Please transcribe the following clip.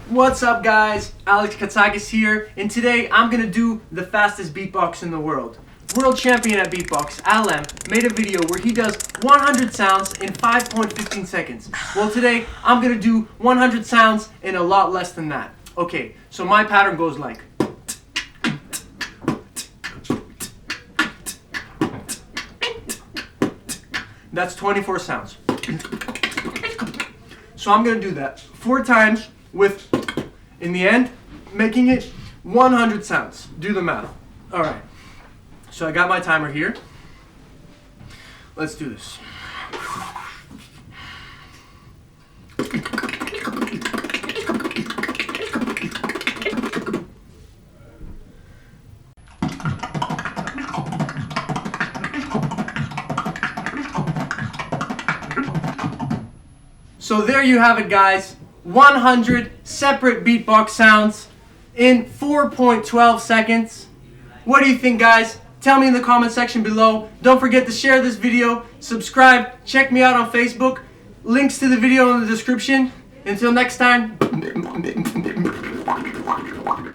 What's up guys, Alex Katsakis here, and today I'm gonna do the fastest beatbox in the world. World champion at beatbox, Alems, made a video where he does 100 sounds in 5.15 seconds. Well today, I'm gonna do 100 sounds in a lot less than that. Okay, so my pattern goes like... That's 24 sounds. So I'm gonna do that 4 times with, in the end, making it 100 sounds. Do the math. All right. So I got my timer here. Let's do this. So there you have it guys, 100 separate beatbox sounds in 4.12 seconds. What do you think guys? Tell me in the comment section below. Don't forget to share this video, subscribe, check me out on Facebook. Links to the video in the description. Until next time.